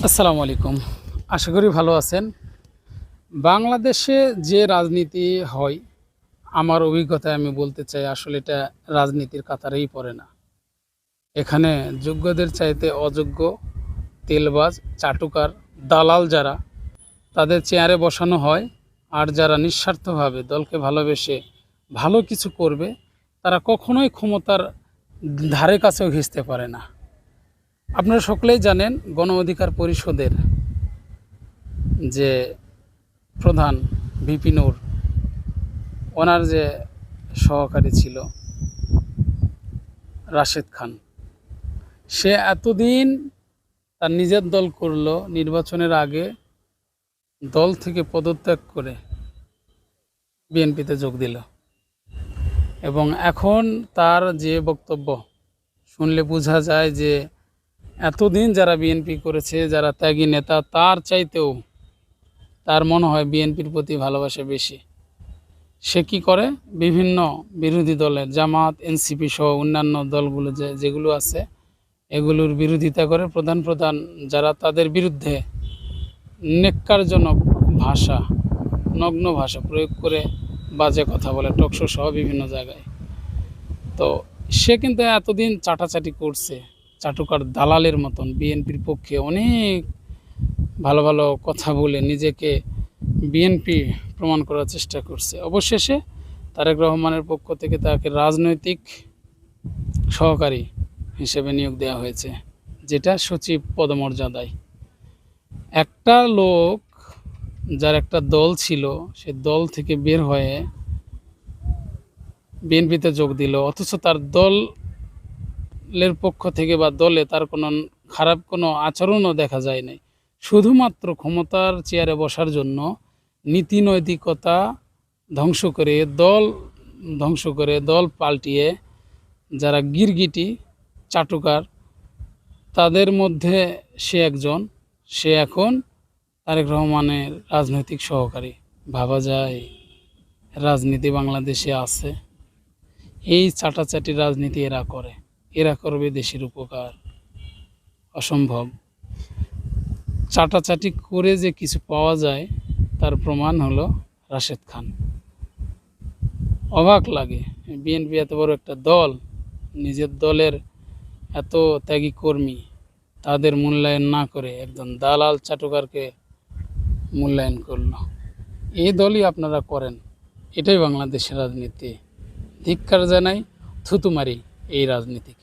আসসালামু আলাইকুম। আশা করি ভালো আছেন। বাংলাদেশে যে রাজনীতি হয়, আমার অভিজ্ঞতায় আমি বলতে চাই আসলে এটা রাজনীতির কাতারেই পড়ে না। এখানে যোগ্যদের চাইতে অযোগ্য, তেলবাজ, চাটুকার, দালাল যারা তাদের চেয়ারে বসানো হয়। আর যারা নিঃস্বার্থভাবে দলকে ভালোবেসে ভালো কিছু করবে তারা কখনোই ক্ষমতার ধারে কাছেও ঘেঁষতে পারে না। আপনারা সকলেই জানেন গণ অধিকার পরিষদের যে প্রধান ভিপি নূর, ওনার যে সহকারী ছিল রাশেদ খান, সে এতদিন তার নিজের দল করলো, নির্বাচনের আগে দল থেকে পদত্যাগ করে বিএনপিতে যোগ দিল। এবং এখন তার যে বক্তব্য শুনলে বোঝা যায় যে এতদিন যারা বিএনপি করেছে, যারা ত্যাগী নেতা, তার চাইতেও তার মনে হয় বিএনপির প্রতি ভালোবাসা বেশি। সে কী করে, বিভিন্ন বিরোধী দলের জামাত, এনসিপি সহ অন্যান্য দলগুলো যেগুলো আছে এগুলোর বিরোধিতা করে। প্রধান যারা তাদের বিরুদ্ধে নেক্কারজনক ভাষা, নগ্ন ভাষা প্রয়োগ করে বাজে কথা বলে, টকশো সহ বিভিন্ন জায়গায়। তো সে কিন্তু এতদিন চাটাচাটি করছে, চাটুকার দালালের মতন বিএনপির পক্ষে অনেক ভালো ভালো কথা বলে নিজেকে বিএনপি প্রমাণ করার চেষ্টা করছে। অবশেষে তারেক রহমানের পক্ষ থেকে তাকে রাজনৈতিক সহকারী হিসেবে নিয়োগ দেওয়া হয়েছে, যেটা সচিব পদমর্যাদায়। একটা লোক যার একটা দল ছিল, সে দল থেকে বের হয়ে বিএনপিতে যোগ দিল, অথচ তার দলের পক্ষ থেকে বা দলে তার কোনো খারাপ কোনো আচরণও দেখা যায় নাই। শুধুমাত্র ক্ষমতার চেয়ারে বসার জন্য নীতি নৈতিকতা ধ্বংস করে, দল পাল্টিয়ে যারা গিরগিটি চাটুকার, তাদের মধ্যে সে একজন। সে এখন তারেক রহমানের রাজনৈতিক সহকারী। ভাবা যায় রাজনীতি বাংলাদেশে আছে? এই চাটাচাটি রাজনীতি এরা করে, এরা করবে দেশের উপকার? অসম্ভব। চাটাচাটি করে যে কিছু পাওয়া যায় তার প্রমাণ হলো রাশেদ খান। অবাক লাগে, বিএনপি এত বড় একটা দল, নিজের দলের এত ত্যাগী কর্মী, তাদের মূল্যায়ন না করে একজন দালাল চাটুকারকে মূল্যায়ন করলো। এই দলই আপনারা করেন, এটাই বাংলাদেশের রাজনীতি। ধিক্কার জানাই, থুতু মারি এই রাজনীতি।